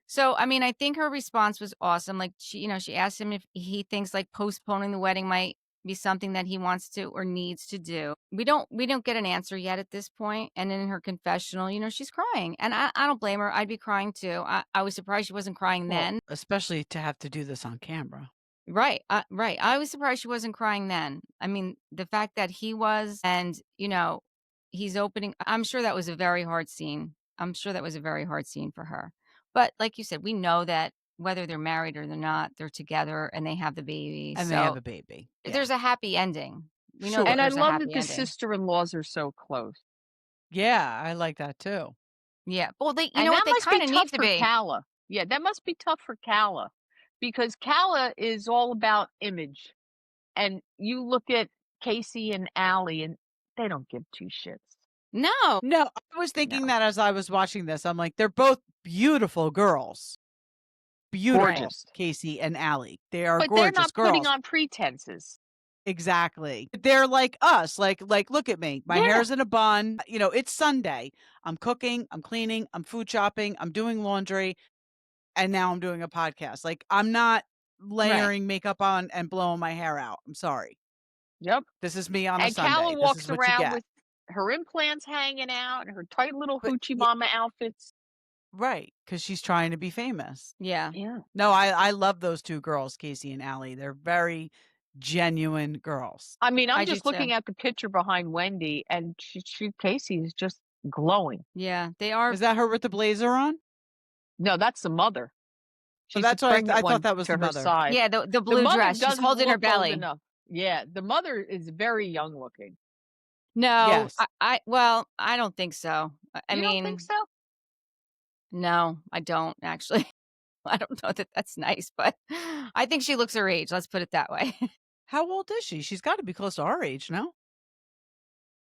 So, I mean, I think her response was awesome. Like, she asked him if he thinks like postponing the wedding might be something that he wants to or needs to do. We don't get an answer yet at this point. And in her confessional, she's crying, and I don't blame her. I'd be crying too. I was surprised she wasn't crying Well, then. especially to have to do this on camera. Right, right. I was surprised she wasn't crying then. I mean, the fact that he was, and he's opening. I'm sure that was a very hard scene. I'm sure that was a very hard scene for her. But like you said, we know that whether they're married or they're not, they're together and they have the baby. And they have So a baby. Yeah. there's a happy ending. We know that And I Sure. there's a love that happy the ending. sister-in-laws are so close. Yeah, I like that too. Yeah. Well, you And know what? that They must be kind of need tough to for be. Calah. Yeah, that must be tough for Calah because Calah is all about image. And you look at Kacie and Alli, and they don't give 2 shits. No. No, I was thinking No. that as I was watching this. I'm like, they're both beautiful girls. Beautiful, Gorgeous. Kacie and Alli. They are But they're gorgeous not putting girls. on pretenses. Exactly. They're like us. Like look at me. My Yeah. hair's in a bun. It's Sunday. I'm cooking, I'm cleaning, I'm food shopping, I'm doing laundry, and now I'm doing a podcast. Like I'm not layering makeup on and blowing my hair out. I'm sorry. Yep. This is me on a And Sunday. Calah This walks is what you around get. with her implants hanging out and her tight little But hoochie mama outfits. right, because she's trying to be famous. Yeah. Yeah. No, I love those two girls, Kacie and Alli. They're very genuine girls. I mean, I I'm do just too. looking at the picture behind Wendy, and Kacie is just glowing. Yeah. They are. Is that her with the blazer on? No, that's the mother. So She's that's the what pregnant I one thought that was to the her mother. side. Yeah. The The blue mother dress. She's doesn't holding her look old belly. enough. Yeah, the mother is very young looking. No, Yes. well, I don't think so. I You don't mean, think so? no, I don't actually. I don't know that that's nice, but I think she looks her age. Let's put it that way. How old is she? She's got to be close to our age, no?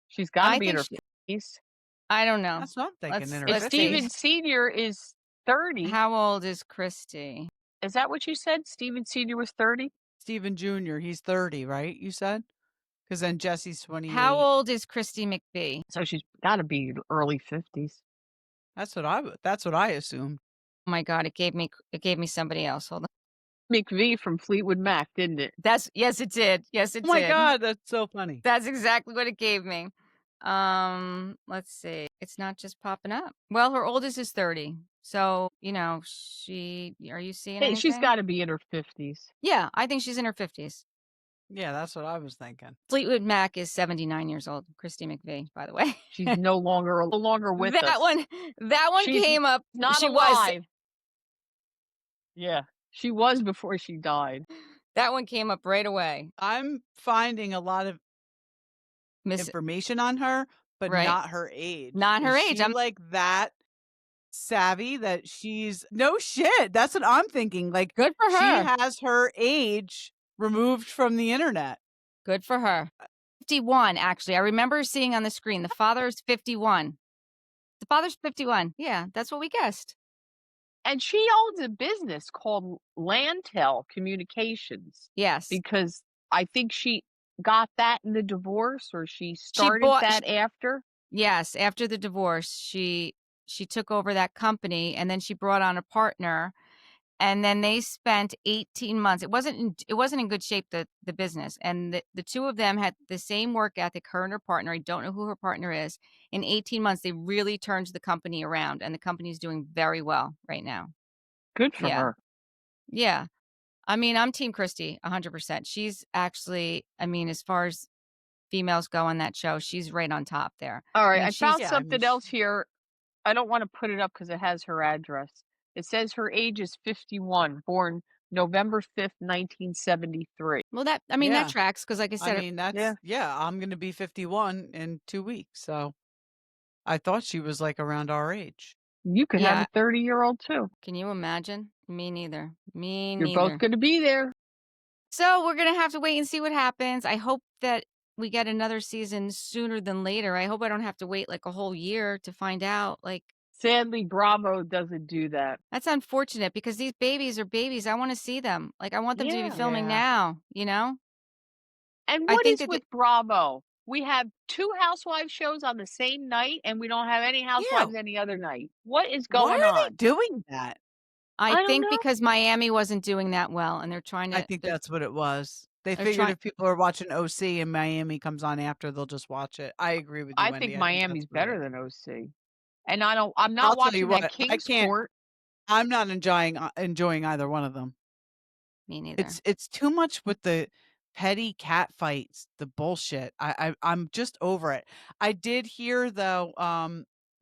She's got to I be in think her she, 50s. I don't know. That's what I'm thinking. In her If Let's 50s. Steven see. Sr. is 30, How old is Kristi? is that what you said? Steven Sr. was 30? Steven Jr., he's 30, right? You said? Because then Jesse's 28. How old is Kristi McBee? So she's got to be early 50s. That's what I assumed. Oh my God, it gave me somebody else. Hold on. McBee from Fleetwood Mac, didn't it? Yes, it did. Yes, it Oh my did. God, that's so funny. That's exactly what it gave me. Let's see. It's not just popping up. Well, her oldest is 30. So, are you seeing Hey, she's anything? got to be in her 50s. Yeah, I think she's in her 50s. Yeah, that's what I was thinking. Fleetwood Mac is 79 years old. Kristi McVie, by the way. She's no longer with us. That one She's came up. Not She was. alive. Yeah, she was before she died. That one came up right away. I'm finding a lot of information on her, but Right. not her age. Not her Is age. she like that savvy that she's no shit. That's what I'm thinking. Like, Good for she her. has her age removed from the internet. Good for her. 51, actually. I remember seeing on the screen. The father's 51. The father's 51. Yeah, that's what we guessed. And she owns a business called Landtel Communications Yes. because I think she got that in the divorce, or she She started bought that after. Yes, after the divorce, she took over that company, and then she brought on a partner, and then they spent 18 months. It wasn't in good shape, the business, and the two of them had the same work ethic, her and her partner. I don't know who her partner is. In 18 months, they really turned the company around, and the company's doing very well right now. Good for Yeah. her. Yeah. I mean, I'm team Kristi 100%. She's actually, I mean, as far as females go on that show, she's right on top there. All right, mean, I found Yeah, I mean, something else here. I don't want to put it up because it has her address. It says her age is 51, born November 5th, 1973. Well, that I mean, that Yeah. tracks because, like I I said, mean, that's I'm gonna be 51 in 2 weeks, so I thought she was like around our age. You could have yeah. a 30-year-old too. Can you imagine? Me neither. Me You're neither. both going to be there. So we're gonna have to wait and see what happens. I hope that we get another season sooner than later. I hope I don't have to wait like a whole year to find out. Like, Sadly, Bravo doesn't do that. that's unfortunate because these babies are babies. I want to see them. Like, I want them to be Yeah. filming Yeah. now, you know? And I what think is that with Bravo? We have 2 housewives shows on the same night, and we don't have any housewives any other night. What is Why going are on? they doing that? I don't think know. because Miami wasn't doing that well, and they're trying to. I think that's what it was. They they're figured trying- if people are watching OC and Miami comes on after, they'll just watch it. I agree with you, I Wendy. think that's Miami's what it better is. than OC. And I'm I'll not tell watching you that what, I King's can't Court. I'm not enjoying either one of them. Me neither. It's too much with the petty cat fights, the bullshit. I'm just over it. I did hear though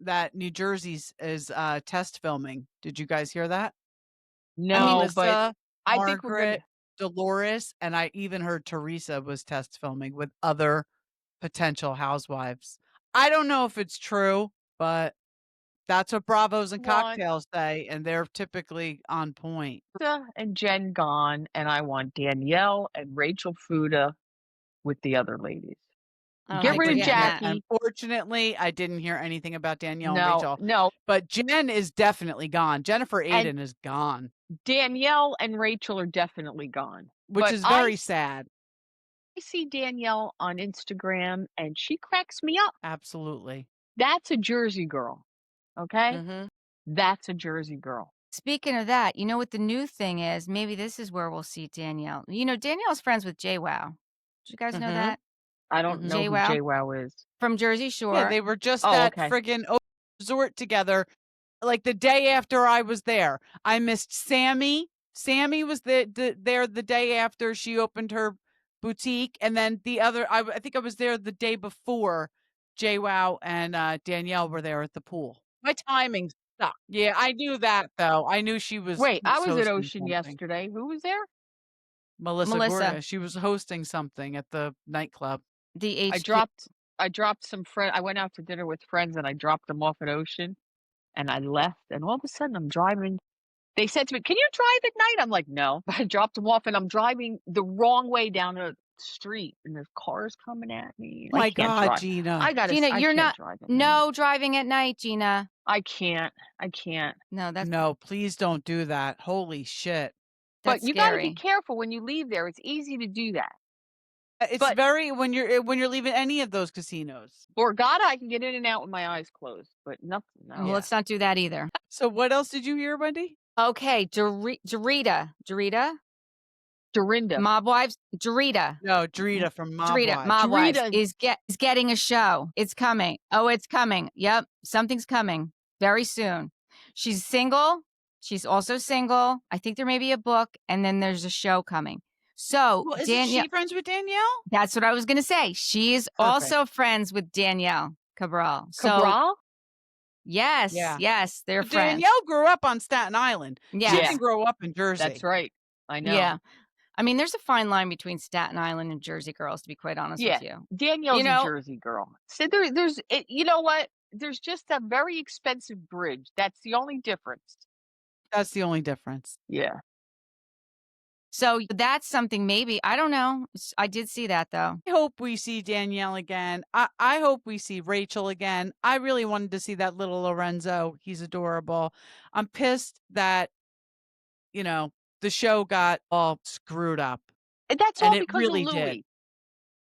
that New Jersey's is test filming. Did you guys hear that? No, but Melissa, I think we're Margaret, gonna. Dolores, and I even heard Teresa was test filming with other potential housewives. I don't know if it's true, but that's what Bravos and Want Cocktails say, and they're typically on point. Lisa and Jen gone, and I want Danielle and Rachel Fuda with the other ladies. I don't Get think rid we're of getting that. Jackie. Unfortunately, I didn't hear anything about Danielle and No, Rachel, no. but Jen is definitely gone. Jennifer Aiden is gone, Danielle and Rachel are definitely gone. which But is very sad. I see Danielle on Instagram, and she cracks me up. Absolutely. That's a Jersey girl. Okay? Mhm. That's a Jersey girl. Speaking of that, you know what the new thing is? Maybe this is where we'll see Danielle. You know, Danielle's friends with JWoww. Did you guys know Mhm. that? I don't know who JWoww JWoww is. from Jersey Shore. Yeah, they were just Oh, at okay. friggin' resort together, like the day after I was there. I missed Sammy. Sammy was there the day after she opened her boutique, and then the other, I think I was there the day before JWoww and Danielle were there at the pool. My timing sucked. Yeah, I knew that though. I knew she was. Wait, I was at hosting Ocean something. yesterday. Who was there? Melissa Melissa. Gorga. She was hosting something at the nightclub. The HQ. I dropped some friend. I went out to dinner with friends, and I dropped them off at Ocean, and I left. And all of a sudden, I'm driving. They said to me, "Can you drive at night?" I'm like, "No." I dropped them off, and I'm driving the wrong way down a street, and there's cars coming at me. My I can't God, drive. Gina. Gina, I you're can't not. drive at night. No driving at night, Gina. I can't. No, that's No, please don't do that. Holy shit. But that's you got to be scary. careful when you leave there. It's easy to do that. It's But- very when you're leaving any of those casinos. Borgata, I can get in and out with my eyes closed, but nothing. No. Well, let's not do that either. So what else did you hear, Wendy? Okay, Dorita, Dorinda. Mob Wives, Dorita. No, Drita from Mob Dorita, Wives. Mob Wives Dorita. is getting a show. It's coming. Oh, it's coming. Yep, something's coming very soon. She's single. She's also single. I think there may be a book, and then there's a show coming. So Well, isn't Danielle, she friends with Danielle? that's what I was going to say. She is also friends with Danielle Cabral. So Cabral? yes, Yeah. yes, they're friends. Danielle grew up on Staten Island. Yes. She Yeah. didn't grow up in Jersey. That's right. I know. Yeah. I mean, there's a fine line between Staten Island and Jersey girls, to be quite honest Yeah. with you. Danielle's You know- a Jersey girl. So there's, you know what? there's just a very expensive bridge. That's the only difference. That's the only difference. Yeah. So that's something maybe I don't know. I did see that though. I hope we see Danielle again. I hope we see Rachel again. I really wanted to see that little Lorenzo. He's adorable. I'm pissed that, the show got all screwed up. And that's And all it because of really did. Louis.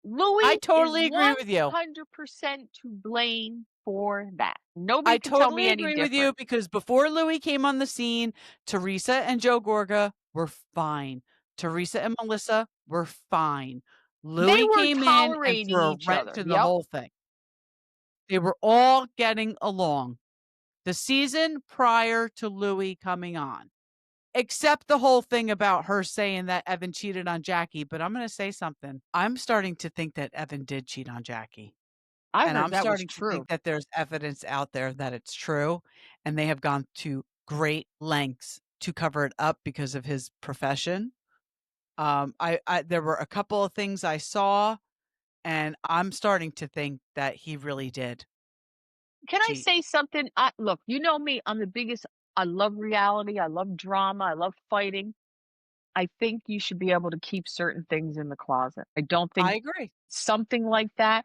Louis I is totally agree with you. 100% to blame for that. Nobody I can tell me totally any agree with you different. because before Louis came on the scene, Teresa and Joe Gorga were fine. Teresa and Melissa were fine. They Louis were came in and tolerating threw a each wrench other. in the Yep. whole thing. They were all getting along. The season prior to Louis coming on, except the whole thing about her saying that Evan cheated on Jackie. But I'm going to say something. I'm starting to think that Evan did cheat on Jackie. I And heard I'm that was starting to true. think that there's evidence out there that it's true. And they have gone to great lengths to cover it up because of his profession. There were a couple of things I saw, and I'm starting to think that he really did. Can I cheat. say something? Look, you know me. I'm the biggest. I love reality. I love drama. I love fighting. I think you should be able to keep certain things in the closet. I don't I think agree. something like that.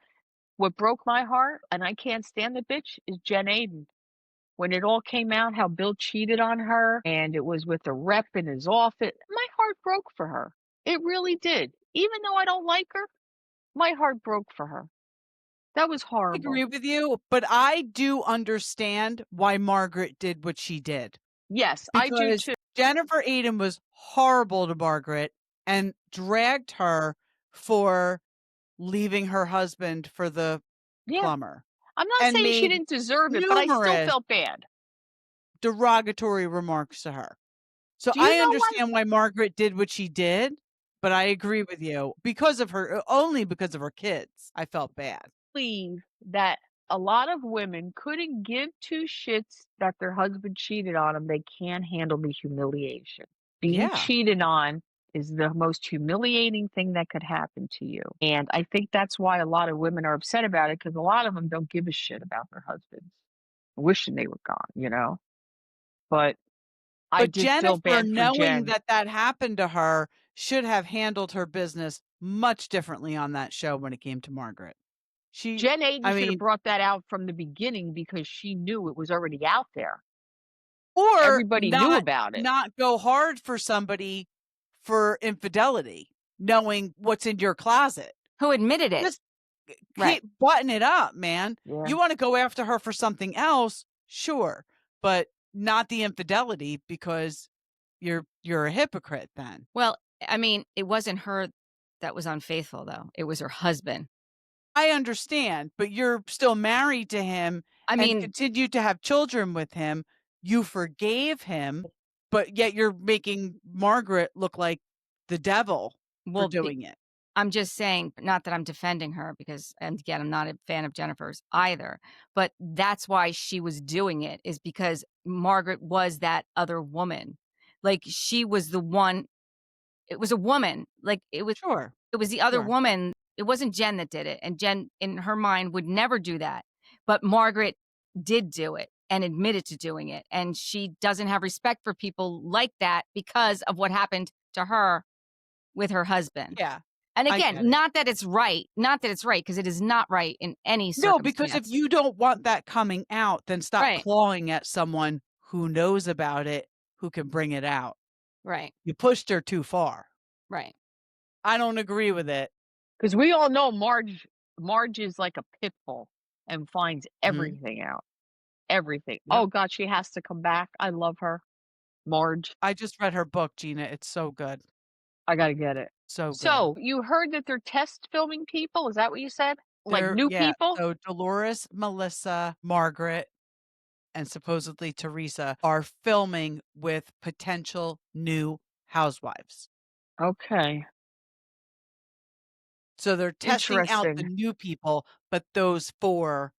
What broke my heart, and I can't stand the bitch, is Jen Aiden. When it all came out, how Bill cheated on her, and it was with a rep in his office, my heart broke for her. It really did. Even though I don't like her, my heart broke for her. That was I horrible. agree with you, but I do understand why Margaret did what she did. Yes, I do Because too. Jennifer Aiden was horrible to Margaret and dragged her for leaving her husband for the Yeah. plumber I'm not and saying she made didn't deserve it, but I still numerous felt bad. derogatory remarks to her. So Do you I know what? understand why Margaret did what she did, but I agree with you. Because of her, only because of her kids, I felt bad. Believe that a lot of women couldn't give two shits that their husband cheated on them. They can't handle the humiliation. Being Yeah. cheated on is the most humiliating thing that could happen to you. And I think that's why a lot of women are upset about it because a lot of them don't give a shit about their husbands, wishing they were gone. But I But did feel Jennifer, bad for knowing Jen. that that happened to her, should have handled her business much differently on that show when it came to Margaret. Jen Aiden I should have mean, brought that out from the beginning because she knew it was already out there. or Everybody knew about it. not go hard for somebody for infidelity, knowing what's in your closet. Who admitted it? Just Right. keep button it up, man. Yeah. You want to go after her for something else, sure, but not the infidelity because you're a hypocrite then. Well, I mean, it wasn't her that was unfaithful though. It was her husband. I understand, but you're still married to him I and mean, continue to have children with him. You forgave him, but yet you're making Margaret look like the devil for well, doing it. I'm just saying, not that I'm defending her because, and again, I'm not a fan of Jennifer's either, but that's why she was doing it is because Margaret was that other woman. Like she was the one, it was a woman. Like Sure. it was the other Sure. woman. It wasn't Jen that did it. And Jen in her mind would never do that. But Margaret did do it and admitted to doing it. And she doesn't have respect for people like that because of what happened to her with her husband. Yeah. And I again, get it. not that it's right, because it is not right in any No, because if circumstance. you don't want that coming out, then stop Right. clawing at someone who knows about it, who can bring it out. Right, You pushed her too far. right. I don't agree with it. Because we all know Marge is like a pit bull and finds Mhm. everything out. Everything. Yep. Oh God, she has to come back. I love her. Marge. I just read her book, Gina. It's so good. I gotta get it. So good. So you heard that they're test filming people? Is that what you said? Like new Yeah, people? so Dolores, Melissa, Margaret, and supposedly Teresa are filming with potential new housewives. Okay. So they're testing out the Interesting. new people, but those 4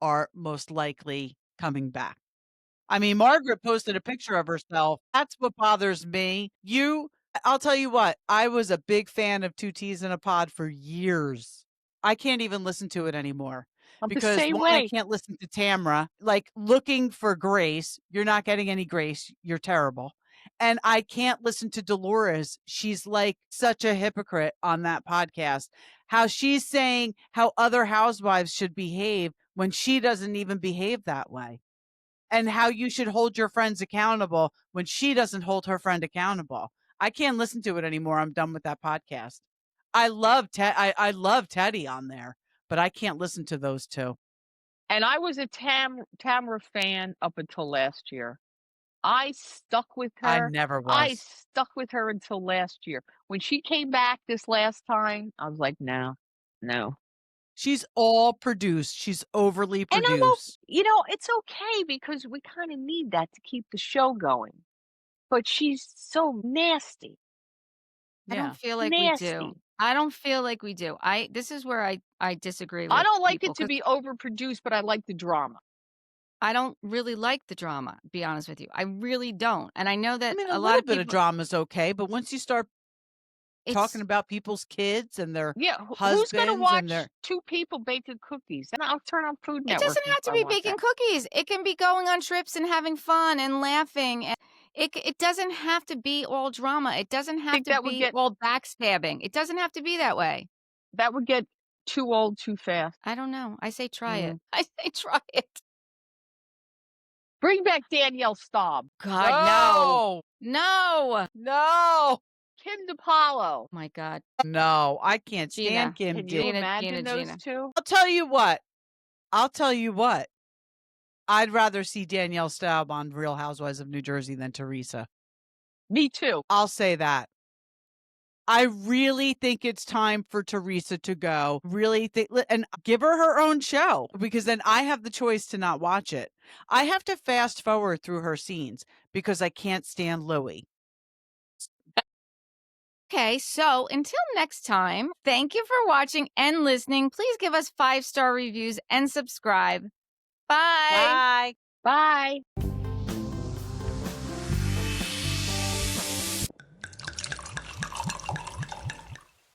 are most likely coming back. I mean, Margaret posted a picture of herself. That's what bothers me. I'll tell you what, I was a big fan of Two Teas in a Pod for years. I can't even listen to it anymore I'm the because same one, I way. can't listen to Tamra. Like looking for grace, you're not getting any grace. You're terrible. And I can't listen to Dolores. She's like such a hypocrite on that podcast. How she's saying how other housewives should behave when she doesn't even behave that way. And how you should hold your friends accountable when she doesn't hold her friend accountable. I can't listen to it anymore. I'm done with that podcast. I love I love Teddy on there, but I can't listen to those two. And I was a Tamra fan up until last year. I stuck with I her. never I was. stuck with her until last year. When she came back this last time, I was like, no, no. She's all produced. She's overly And produced. it's okay because we kind of need that to keep the show going. But she's so nasty, I don't Yeah. feel like we do. nasty. I don't feel like we do. This is where I disagree I with don't like people it to 'cause be overproduced, but I like the drama. I don't really like the drama, to be honest with you. I really don't. And I know I that mean, a a lot little of bit of people drama is okay, but once you start talking it's about people's kids and their Yeah, who's gonna husbands and watch their two people baking cookies? Then I'll turn on Food it Network doesn't if have to I be want baking that. cookies. It can be going on trips and having fun and laughing, and it doesn't have to be all drama. It doesn't have Think to be all backstabbing. It doesn't have to be that way. that would get too old too fast. I don't know. I say try it. Mm. I say try it. Bring back Danielle Staub. God, no. No, No. no, Kim DePaulo. My God. no. I can't Gina. stand Kim Can you D. imagine those Gina. two? I'll tell you what. I'll tell you what. I'd rather see Danielle Staub on Real Housewives of New Jersey than Teresa. Me too. I'll say that. I really think it's time for Teresa to go. Really think and give her own show because then I have the choice to not watch it. I have to fast forward through her scenes because I can't stand Louis. Okay, so until next time, thank you for watching and listening. Please give us 5-star reviews and subscribe. Bye. Bye. Bye.